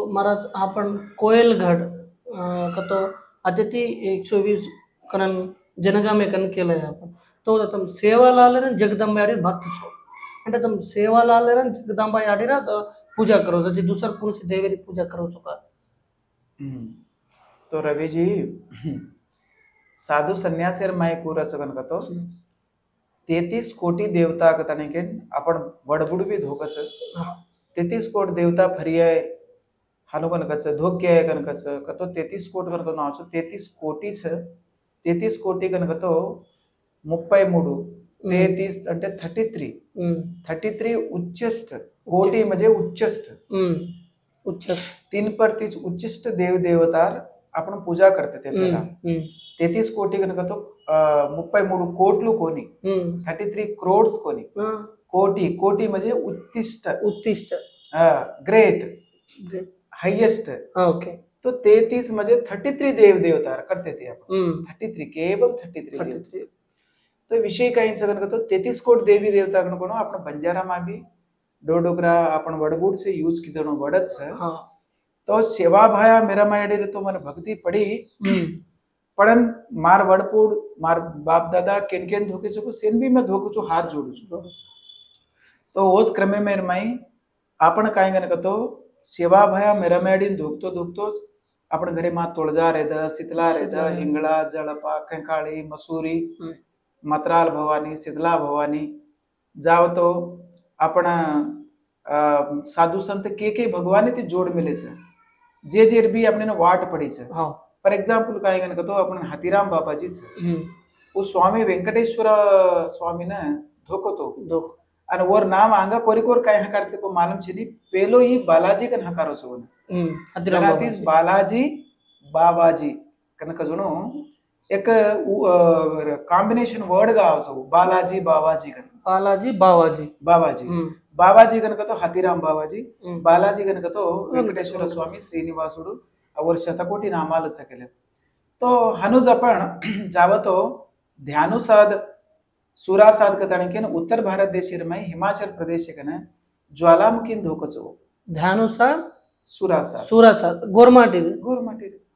महाराज आपण कोयलगढ़ का तो अतिथि 120 करण जनगामे कन केलंय आपण तो तम सेवालाल जगदंबा याडी भक्त छो అంటే તમે સેવાલાલ રે જગદંબા याडी रा पूजा करो जति दूसर कौन सी देवी पूजा करो छो का। तो रवि जी साधु सन्यासी माय पूरा चगन का तो 33 कोटी देवता का तने के आपण वडबुड भी धोकच 33 कोट देवता फरिये हानुकन कच धोक्य कन कच कतो 33 कोट कन नाव छ 33 कोटी छ 33 कोटी कन कतो 33 33 అంటే 33 33 उच्चष्ट कोटी म्हणजे उच्चष्ट उच्चष्ट 3 पर 30 उच्चष्ट देव देवतार आपण पूजा करते ते त्याला 33 कोटी कనుక तो 33 కోట్లు कोणी 33 crores कोणी कोटी कोटी म्हणजे उत्तिष्ट उत्तिष्ट ग्रेट हाईएस्ट ओके तो 33 म्हणजे 33 देव देवतार करते ते आपण 33 केवल 33 तो विषय काहींच कనుక तो 33 कोट देवी देवता कనుక आपण बंजारा मा भी डोडोगरा आपण वडबुड से यूज की दोनों वडत है तो सेवा भाया मेरा मायडी रे तो मन भक्ति पड़ी पड़न मार वडपुड मार बाप दादा केन केन धोके छो सेन भी मैं धोकु छु हाथ जोडू छु तो ओस क्रमे में माई आपण काय गन कतो सेवा भाया मेरा मायडी धोकतो धोकतो आपण घरे मा तोळजा रेद शीतला रेद हिंगळा जळपा कंकाळी मसूरी मतराल भवानी शीतला भवानी जाओ तो आपण साधु संत के भगवान ती जोड मिले से जे जे भी अपने वाट पड़ी से फॉर एग्जांपल काय गन तो अपन हाथीराम बाबा जी से वो स्वामी वेंकटेश्वर स्वामी ने धोको तो और वो नाम आंगा कोरिकोर काय हकारते को मालूम छनी पेलो ही बालाजी कन हकारो छो जनातीस बालाजी बाबाजी कनक जनो एक कॉम्बिनेशन वर्ड गाव छो बालाजी बाबाजी कन बालाजी बाबाजी बाबाजी बाबाजी कనుక तो हाथीराम बाबाजी बालाजी कనుక तो वेंकटेश्वर स्वामी श्रीनिवासुडू और शतकोटी नामाल केले तो हनुज आपण जावतो ध्यानुसाद सुरासाद कतणकेन उत्तर भारत देशेर में हिमाचल प्रदेश कने ज्वालामुखी धोकचो ध्यानुसाद सुरासाद सुरासाद गोरमाटी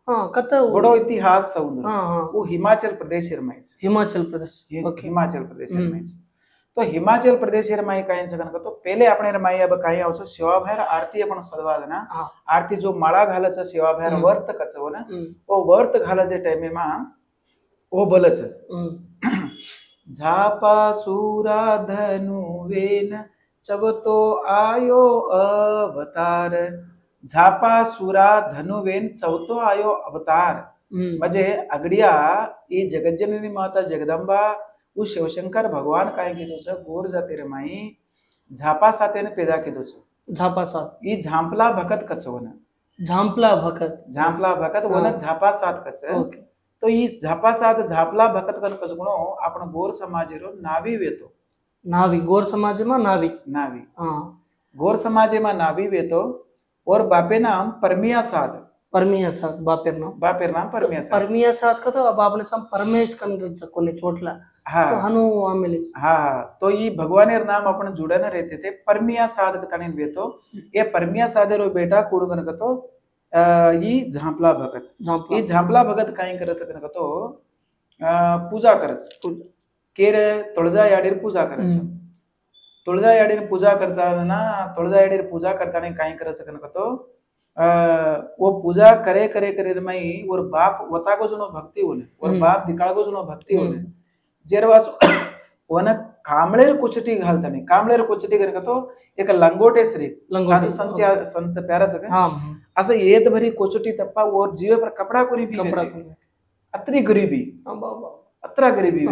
हां कत बड़ो इतिहास समुद्र वो हिमाचल प्रदेश में हिमाचल प्रदेश हिमाचल प्रदेश में तो हिमाचल प्रदेश रमाई काय कనుక तो पहले आपण रमाई अब काय आवस सेवाभार आरती आपण सदवादना आरती जो माळा घालच सेवाभार वर्त कचव ना ओ वर्त घालाचे टाइम मा ओ बोलच झापा सूरा धनु वेन चवतो आयो अवतार झापा सूरा धनु वेन चवतो आयो अवतार म्हणजे अगडिया ई जगज्जननी माता जगदंबा वो शिवशंकर भगवान काय कीधो छ गोर जाते रे माई झापा साते ने पैदा कीधो छ झापा सात ई झांपला भगत कचवन झांपला भगत वन झापा सात कच ओके तो ई झापा सात झापला भगत कन कचगुणो आपण गोर समाज रो नावी वेतो नावी गोर समाज में नावी नावी गोर समाज में नावी वेतो और बापे नाम परमिया साध बापेर नाम परमिया साध का तो अब आपने सम परमेश कन कोने चोटला तो हनु आमेले तो ये भगवानेर नाम अपन जुड़े न रहते थे परमिया साध कतने बेतो ये परमिया साधे रो बेटा कुडगन कतो ये झांपला भगत काय करस कन कतो पूजा करस केरे तुळजा याडीर पूजा करस तुळजा याडीर पूजा करता ना तुळजा याडीर पूजा करता ने काय करस कन कतो वो पूजा करे करे करे मई और बाप वता को जुनो भक्ति होने और बाप दिकाळ को जुनो भक्ति होने जेरवास वन कांबळेर कुचटी घालताने कांबळेर कुचटी करके तो एक लंगोटे श्री साधु संत प्यारा सके असं येत भरी कुचटी तप्पा और जीवे पर कपड़ा कोनी भी अत्री गरीबी अत्रा गरीबी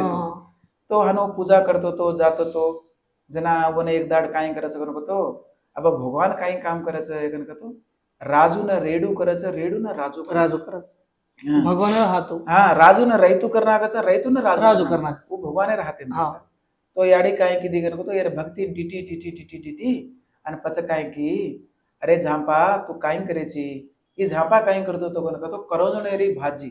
तो हनो पूजा करतो तो जातो तो जना वन एक दाड काय करायचं कनको तो अब भगवान काय काम करायचं कनको तो राजू न रेडू करायचं रेडू न राजू करायचं भगवान हातो राजू न रैतू करनाकाचा रैतू न राजू करना वो भगवान राहते तो याडी काय की कनको तो यार भक्ति टिटी टिटी टिटी टिटी आणि पच काय की अरे झांपा तू काय करेची ई झांपा काय करतो तो कनको तो करोजनेरी भाजी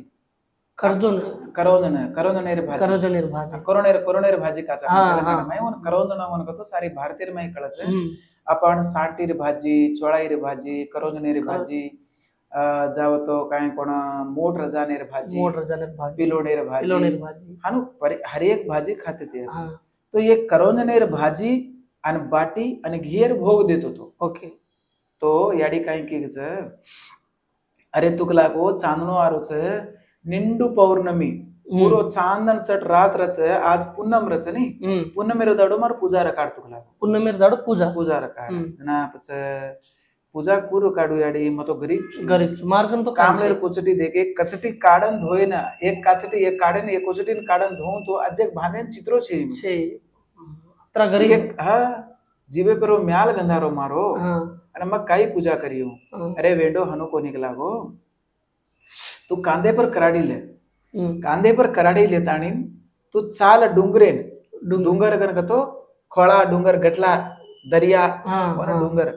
करोजनेरी भाजी करोनेर भाजी काचा मैं उन करोजना मन तो सारी भारतीय में कळच आपण सांटीर भाजी चोळाईर भाजी करोंजनेर भाजी जाव तो काय कोण मोठ रजानेर भाजी पिलोनेर भाजी हानु हर एक भाजी खाते ते तो ये करोंजनेर भाजी आणि बाटी आणि घेर भोग देतो तो ओके तो याडी काय की अरे तुकला को चांदनो आरोच निंडू पौर्णमी पूरो चांदन चट रात रच आज पूनम रच नहीं पूनम मेरे दाडो मार पूजा रकाड तुकला पूनम मेरे दाडो पूजा रकाड ना पच पूजा कुरु काडू याडी मतो गरीब मार्गन तो कामलेर कोचटी देके कसटी काडन धोय ना एक काचटी एक काडन एक कोचटीन काडन धोऊ तो अजक भानेन चित्रो छे अत्रा गरीब हा जीवे पेरो म्याल गंधारो मारो अरे मग काही पूजा करियो अरे वेंडो हनो को निकला गो तू कांदे पर कराडी ले कांदे पर कराडी लेतानी तू चाल डुंगरेन डुंगर कन तो खोळा डुंगर गटला दरिया वन डुंगर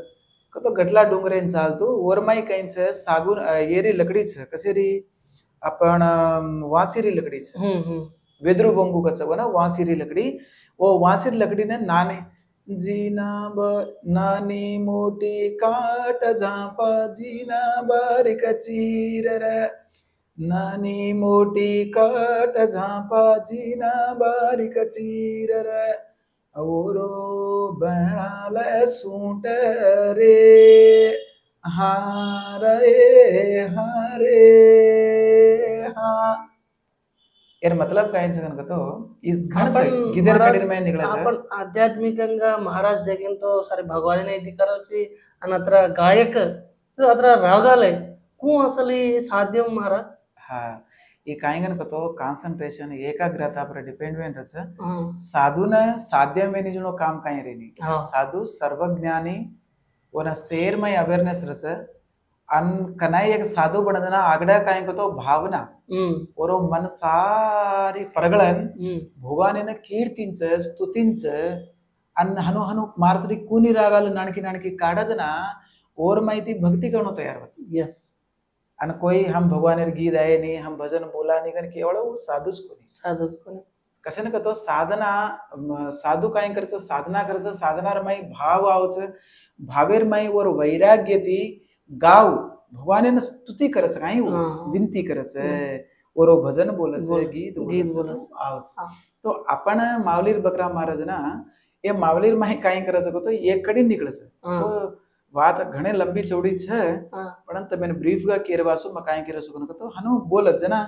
तो गटला डुंगरेन चाल तू वरमाई काईच सागुन येरी लकडीच कसेरी आपण वासिरी लकडीच वेदरू बंगू कच वन वासिरी लकडी ओ वासिरी लकडी ने नाने जीना नानी मोटी काट झापा जीना बारीक चीर नानी मोटी काट झापा जीना बारीक चीर औरो बनाल सूट रे हारे हारे हा यार मतलब काय जगन तो इस घर से गिदर कड़ीर में निकला छे आपण आध्यात्मिकंगा महाराज देखेन तो सारे भगवान ने अधिकाराची आणि अत्र गायक अत्र रागालय को असली साध्य महाराज हा ये कायगन कतो कांसंट्रेशन एकाग्रता पर डिपेंड वेन रच साधु न साध्य में निजनो काम काई रेनी साधु सर्वज्ञानी वना शेर में अवेयरनेस रच अन कनाई एक साधु बनदना आगड़ा काय को तो भावना और मन सारी परगळन भगवानेन कीर्तिंच स्तुतिंच अन हनु हनु मारसरी कुनी रागाल नाणकी नाणकी काढदना और माहिती भक्ति करणो तयार वच यस अन कोई हम भगवानेर गीत आए नहीं हम भजन बोला नहीं कन केवळ साधुच कोनी कसे न कतो साधना साधु काय करच साधना करच साधनार माई भाव आवच भावेर माई और वैराग्य ती गाव भगवान ने स्तुति करच काय विनती करच और भजन बोलच गीत बोलच आवच तो आपण मावलीर बकरा महाराज ना ये मावलीर माही काय करच तो एक कडी निकळच तो बात घणे लंबी चौड़ी छे पण तमे ब्रीफ गा केरवासु म काय केरसु कन तो हनु बोलच जना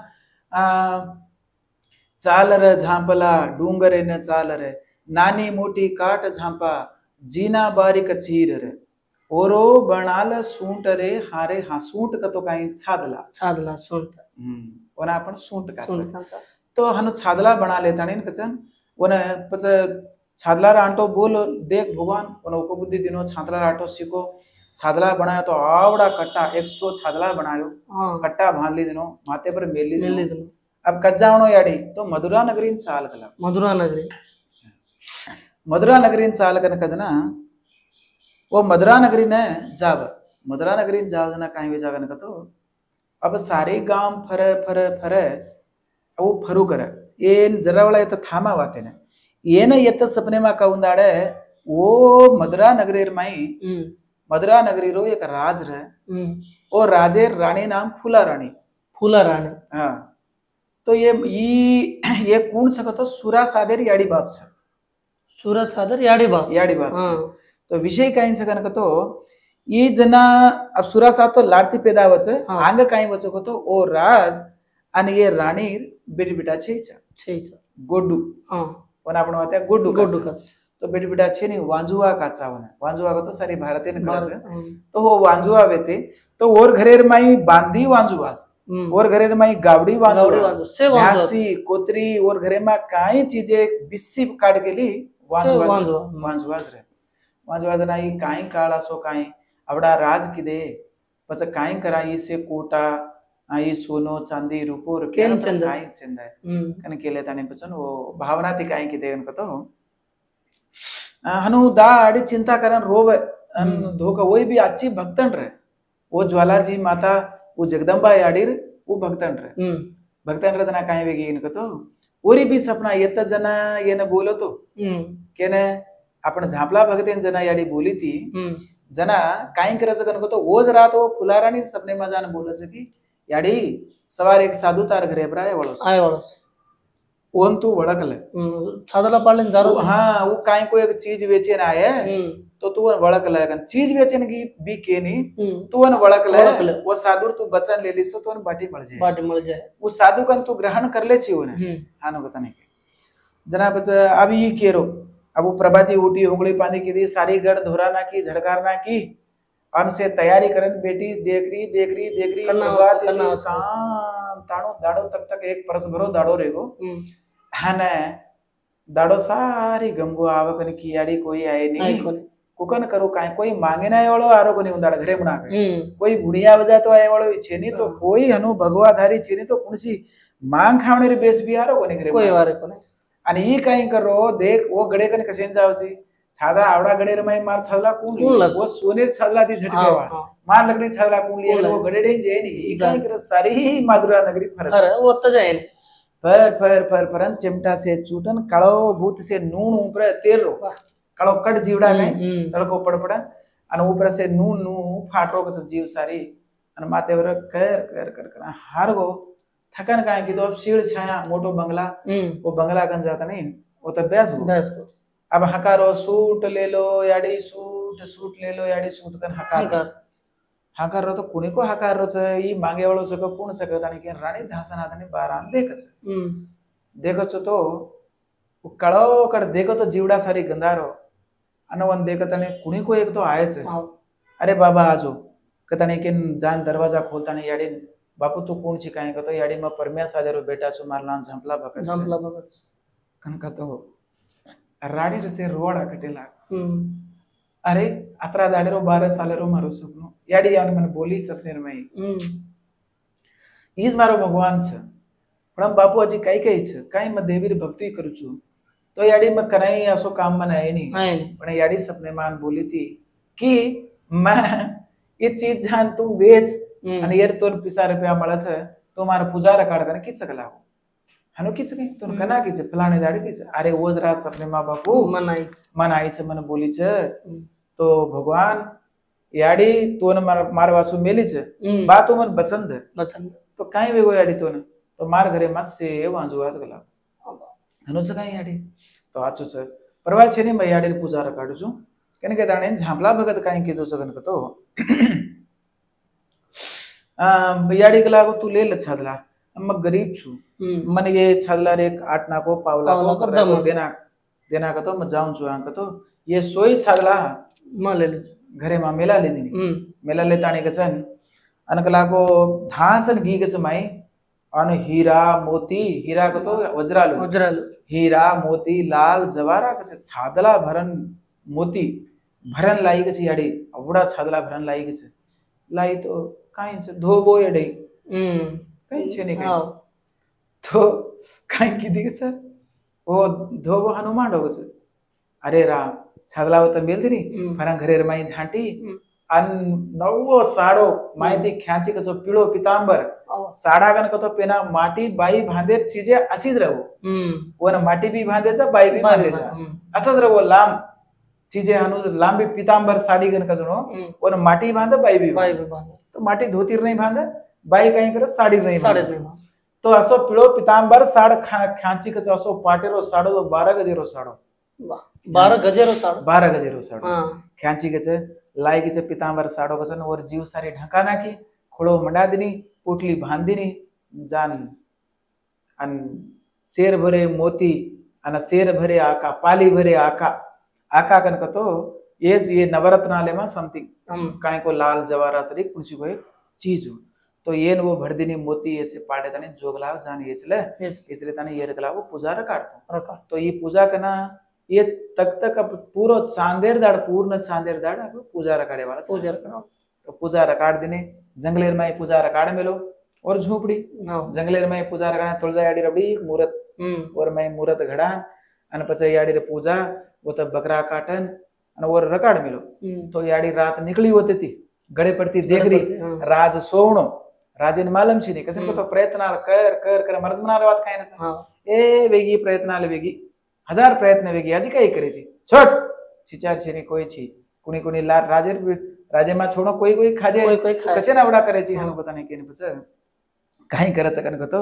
चाल रे झांपला डूंगरे ने चाल रे नानी मोटी काट झांपा जीना बारीक चीर रे ओरो बनाल सूंट रे हारे हा सूंट का तो काही छादला सूंट वना आपण सूंट का तो हनु छादला बना लेता ने कचन वना पच छादला रांटो बोल देख भगवान वना को बुद्धि दिनो छादला रांटो सीखो छादला बनायो तो आवड़ा कट्टा 100 छादला बनायो कट्टा बांध ली दिनो माथे पर मेली दिनो अब कज्जावणो याडी तो मधुरा नगरीन चाल कला मधुरा नगरीन चाल कन कदना वो मधुरा नगरी ने जाव मधुरा नगरी जाव जना काही वे जागन का तो अब सारे गांव फरे फरे फरे वो फरू करे येन जरावळा येत थामा वाते ने येन येत सपने मा काउंदाडे वो मधुरा नगरीर माई मधुरा नगरी रो एक राज रे ओ राजेर रानी नाम फूला रानी हाँ तो ये कौन सकतो सुरा सादेर याडी बाप छ सुरा सादेर याडी बाप तो विषय काही कनक तो ये जना अब सुरा सा तो लाडती पैदा वच आंग काही वच को तो ओ राज आणि ये राणी बेटी बेटा छे गोडू पण आपण वात्या गोडू का तो बेटी बेटा छे नी वांजुआ काचा वन वांजुआ को तो सारी भारते ने काच तो वो वांजुआ वेते तो और घरेर माई बांधी वांजुआ और घरेर माई गावडी वांजुआ हासी कोतरी और घरे मा काही चीजे बिस्सी काट गेली वांजुआ रे वाजवाद नाही काही काळ असो काही आवडा राज किदे पच काही कराई से कोटा आई सोनो चांदी रूपो केन चंद काही चंद कन केले ताने पचन वो भावना ती काही किदे कन तो हनु दाडी चिंता करन रोव अन धोका वही भी अच्छी भक्तन रे वो ज्वाला जी माता वो जगदंबा याडीर वो भक्तन रे तना काही वेगी इन तो ओरी भी सपना येत जना येने बोलो तो केने आपण झापला भगतेन जना याडी बोली ती जना काय करायचं कनको तो ओज राहतो फुलारानी सपने मजान बोलायचं की याडी सवार एक साधू तार घरे बराय वळस ओन तू वळकल छादला पालन जारो हाँ वो काय को एक चीज बेचे ना है तो तू वळकल चीज बेचन की बी के नी तू वळकल वो साधु तू बचन ले लिस तो बाटी मळ जाए वो साधु कन तू ग्रहण कर ले छी ओने हानो कता नहीं जनाब अब ये केरो अब वो प्रभाती उठी उंगली पानी की दी सारी गढ़ धोराना की झड़कारना की अन से तैयारी करन बेटी देख रही ताणो दाड़ो तक एक परस भरो दाड़ो रेगो हने दाड़ो सारी गमगो आवकन की याडी कोई आए नहीं कुकन करो काय कोई मांगे ना वालो आरो कोनी उंदाड़ घरे बना के कोई बुढ़िया वजा तो आए वालो छेनी तो कोई हनु भगवाधारी छेनी तो कुणसी मांग खावणे रे बेस भी आरो कोनी घरे कोई वारे कोनी आणि ही काय करो देख वो गडे कन कसेन जावची छादा आवडा गडे रे मार छादला कून वो सोनेर छादला ती झटकेवा मार लकड़ी छादला कून लिए वो गडे डे जे नी ई काय कर सारी माधुरा नगरी फरक अरे वो तो जाए नी परन चिमटा से चूटन काळो भूत से नून ऊपर तेल रो काळो कट जीवडा काय तळको पडपडा आणि ऊपर से नून फाटो कस जीव सारी आणि मातेवर कर हार गो थकन काय की तो अब शीड़ छाया मोटो बंगला वो बंगला कन जाता नहीं वो तो बेस गो अब हकारो सूट ले लो याडी सूट ले लो याडी सूट कन हकार रो तो कुणी को हकार रो ई मागे वाळो च कोण च कदानी के राणी धासन आदनी बारान देखच तो कळो कड देखो तो जीवडा सारी गंधारो अन वन देखतने कुणी को एक तो आयच अरे बाबा आजो कताने के जान दरवाजा खोलता नहीं याडी बापू तू कोण शिकाय का तो याडी म परम्या सादेरो बेटा छु मारलान झंपला भगत कनका तो राणी रसे रोड़ा कटेला अरे अतरा दाडेरो 12 सालेरो मारो सपनो याडी यान मन बोली सपने में ईज मारो भगवान छ पण बापू अजी काय काय छ काय म देवीर भक्ती करू छु तो याडी म कराई असो काम मन आहे नी पण याडी सपने मान बोली थी कि मैं ये चीज जान तू वेच आणि यार तोन पिसा रुपया मळच तो मार पूजा रकाड कन किच लागो हनो किच के तोन कना किच फलाने दाडी किच अरे वो जरा सपने मां बापू मन आई छ मन बोली छ तो भगवान याडी तोन मार वासु मेली छ बातो मन बचंद तो काय वेगो याडी तोन तो मार घरे मस्से वांजू आज गला हनो छ काय याडी तो आचू छ परवा छेनी मैं याडी पूजा रकाडू छु कने के दाणे झांपला भगत काय कीधो छ कन तो याडी लागो तू ले छादला मग गरीब छु मन ये छादला रे 8 नाको पावला को देना का तो म जाऊं छु अंक तो ये सोई छादला म ले घरे मा मेला ले दिनी मेला ले ताणी कसन अनक लागो धासन गी गच माई अन हीरा मोती हीरा को तो वज्रालु हीरा मोती लाल जवारा कसे छादला भरन मोती भरन लाई गच याडी अवडा छादला भरन लाई गच लाई तो काय छ धोबो एडे काय छे ने काय तो काय किदी गच ओ धोबो हनुमान डोगच अरे राम छादलावत मेल दिनी फरन घरे रमाई धांटी अन नवो साडो माहिती ख्याची कचो पिळो पितांबर साडा गन कतो पेना माटी बाई भांदेर चीजे अशीच रहो वन माटी भी भांदेचा बाई भी भांदेचा असच रहो लांब चीजे हनु लांबी पितांबर साडी गन कजनो वन माटी बांध बाई भी बांध तो माटी धोतीर नहीं बांध बाई काही कर साडी नहीं तो असो पिळो पितांबर साड ख्याची कचो असो पाटेरो साडो 12 गजेरो साडो 12 गजेरो साडो ख्याची कच लाई कच पितांबर साडो कसन और जीव सारी ढका नाखी खोड़ो मंडादिनी पोटली बांधिनी जान अन शेर भरे मोती अन शेर भरे आका पाली भरे आका कन कतो ये नवरत्नालय में समथिंग काय को लाल जवारा सरी कुछ को एक चीज हो तो ये वो भरदिनी मोती ऐसे पाड़े तने जोगला जान ये चले इसलिए तने ये रखला वो पूजा रकाट तो ये पूजा करना ये तक अब पूरा चांदेर दाड़ पूर्ण चांदेर दाड़ अब पूजा रकाड़े वाला पूजा रकाड़ तो पूजा रकाड़ दिने जंगलेर में पूजा रकाड़ मिलो और झोपड़ी जंगलेर में पूजा रकाड़ तुलजा याडी रबड़ी मूरत और मैं मूरत घड़ा अन पचे याडी रे पूजा वो तो बकरा काटन अन और रकाड़ मिलो तो याडी रात निकली होती थी गड़े पड़ती देख रही राज सोवणो राजेन मालूम छी नहीं कसे को तो प्रयत्नाल कर मर्द मनार बात काय ना ए वेगी प्रयत्नाल वेगी 1000 प्रयत्न वेगी आजी काय करेची छोट चिचार छेनी कोई छी कुणी कुणी लार राजे मा छोड़ो कोई कोई खाजे कोई खाय. कसे ना एवढा करायची हाणू पता नाही केने पच काही करायचं कन तो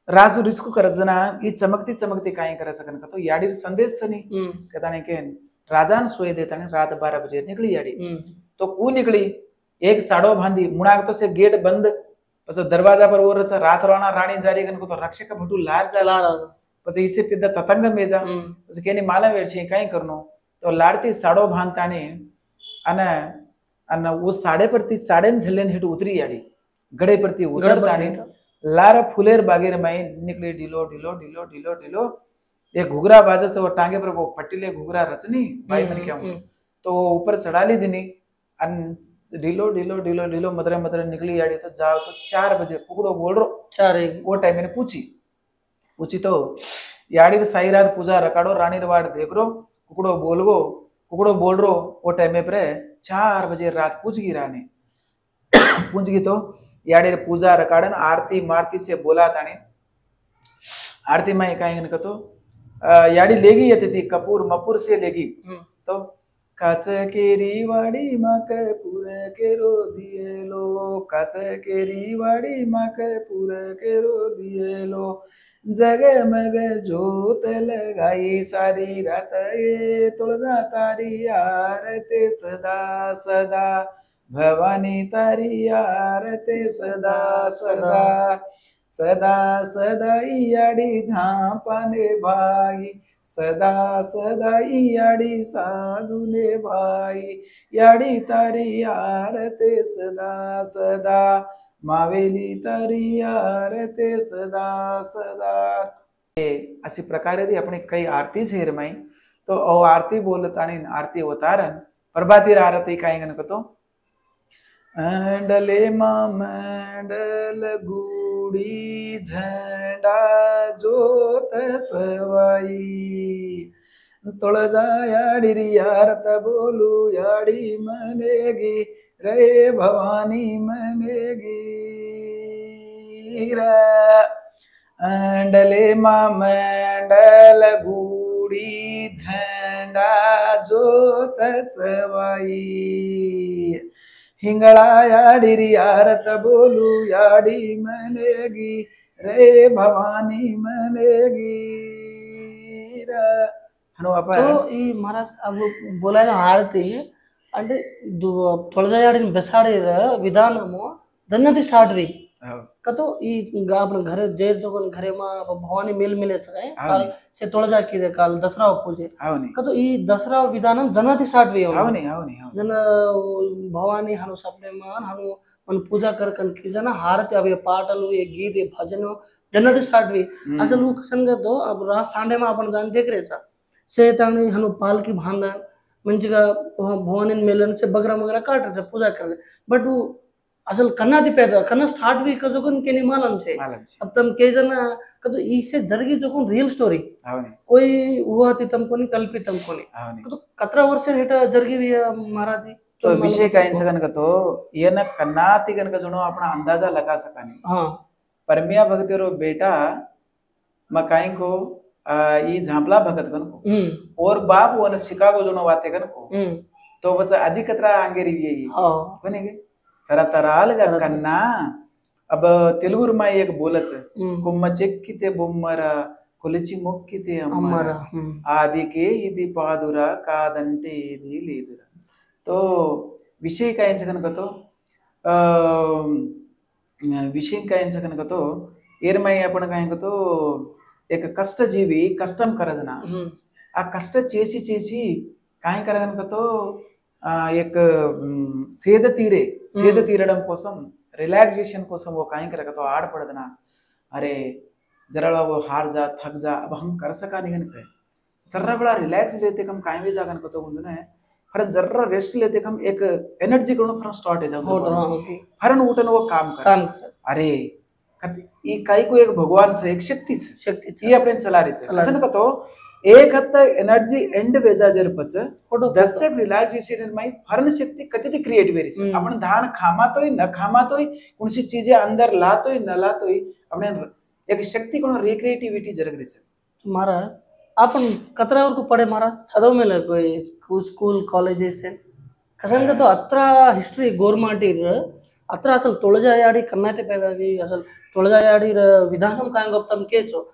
राजू रिस्क करायचं ना ही चमकती चमकती काही करायचं कन तो याडी संदेश सनी कहता नहीं के राजान सोए देता नहीं रात 12 बजे निकली याडी तो कू निकली एक साड़ो बांधी मुड़ा तो से गेट बंद પછી દરવાજા પર ઓર રાત રાણા રાણી જારી કન તો રક્ષક ભટુ લાર ચાલા પછી इसे पिद्दा ततंग मेजा પછી કેની માલા વેર છે કઈ કરનો તો લાડતી સાડો ભાંતાને અને અને वो साडे परती साडेन झल्लेन हेट उतरी याडी गडे परती उतरताने लार फुलेर बागेर माई निकले ढिलो ढिलो ढिलो ढिलो ढिलो एक घुघरा बाजस वो टांगे पर वो पट्टीले घुघरा रचनी भाई मन क्या तो ऊपर चढ़ा ली दिनी अन ढीलो ढीलो ढीलो ढीलो मदरे मदरे निकली याडी तो जाओ तो 4 बजे कुकड़ो बोल रो 4 वो टाइम मैंने पूछी तो याडी साई रात पूजा रकाड़ो रानी रवाड़ देख रो कुकड़ो बोल रो वो टाइम में पर 4 बजे रात पूछ गई रानी पूछ गई तो याडी पूजा रकाड़न आरती मारती से बोला ताने आरती माई काई कतो याडी लेगी यते थी कपूर मपूर से लेगी तो काच केरी वाड़ी माक पूर के रो दिए लो काच केरी वाड़ी माक पूर के रो दिए लो जगमग जोत लगाई सारी रात ये तुलजा तारी आरते सदा सदा भवानी तारी आरते सदा सदा सदा सदा याडी झांपाने भाई सदा सदा याडी साधुने भाई याडी तारी आरते सदा सदा मावेली तारी आरते सदा सदा अशी प्रकारे ती आपण काही आरती शेर माई तो आरती बोलत आणि आरती अवतारन प्रभाती आरती काय गणकतो मंडले मंडल गुडी झंडा जोत सवाई तुळजा याडी यारत बोलू याडी मनेगी रे भवानी मनेगी मंडले मंडल गुडी झंडा जोत सवाई हिंगळा याडी यारत बोलू याडी मनेगी रे भवानी मनेगी तो ఈ महाराज अब बोलायला आरती అంటే तुळजा याडीन बेसाडीर विधानमो जन्नती स्टार्ट वी कतो ई आपण घरे जे जोगन घरे मा भवानी मेल मिले छय काल से तुळजा किदे काल दसरा पूजे कतो ई दसरा विधानम जन्नती स्टार्ट वी जन भवानी हनु सपने मान हनु मन पूजा करकन की जना हारती अब पाटलु ये गीत ये भजन जन्नती स्टार्ट वी असल वो संगत दो अब रात सांडे मा आपण जान देख रे सा से ताणी हनु पालकी बांधन मंचिगा भवानी मेलन से बगरा मगरा काट पूजा कर बट वो असल कन्ना दी पैदा कन्ना स्टार्ट भी कजोकन केनी मालम छे अब तम के जना कतो इसे जरगी जोकन रियल स्टोरी कोई हुआ ती तमको नहीं कल्पित तमको नहीं तो कतरा वर्ष हेटा जरगी भी महाराज जी तो विषय काय सगन कतो येन कन्ना ती गन जणो आपण अंदाजा लगा सकानी हां परमिया भगतेरो बेटा मकाई को ई झांपला भगत गन को और बाप वन शिकागो जणो वाते गन को तो बच आजी कतरा अंगेरी येई हां बनेगे తరతరాల కన్నా अब తెలుగురు మా एक बोलच కొమ్మ చెక్కితే బొమ్మర కొలిచి మొక్కితే అమ్మర ఆదికే ఇది పాదురా కాదంటే ఇది లేదురా तो विषय काय कनक तो विषय काय कनक तो एरमाई आपण काय तो एक कष्टजीवी कष्टम करजना आ कष्ट చేసి చేసి काय करगन तो एक सेद तीरडम कोसम रिलैक्सेशन कोसम वो काई करगा तो आड़ पड़दना अरे जरा वो हार जा थक जा अब हम कर सका नहीं गन जरा बड़ा रिलैक्स लेते हम काई भी जागन को तो गुंदने फरन जरा रेस्ट लेते हम एक एनर्जी करो फरन स्टार्ट है जाओ फरन उठन वो काम कर अरे ये काई को एक भगवान से एक शक्ति ये अपने चला रही है ऐसा ना तो एक हद तक एनर्जी एंड वेजा जर पच 10 से रिलैक्सेशन माई फरन शक्ति कति क्रिएट वेरी अपन धान खामातोय न खामातोय कोणसी चीजें अंदर लातोय न लातोय अपने एक शक्ति कोण रिक्रिएटिविटी जरग रही है महाराज आपण कतरावर को पढ़े महाराज सदव में कोई स्कूल कॉलेजेस है कसं का तो अत्र हिस्ट्री गोर्माटीर अत्र असल तुळजायाडी कन्नाते पेदागी असल तुळजायाडी विधानं काय गोप्तम केचो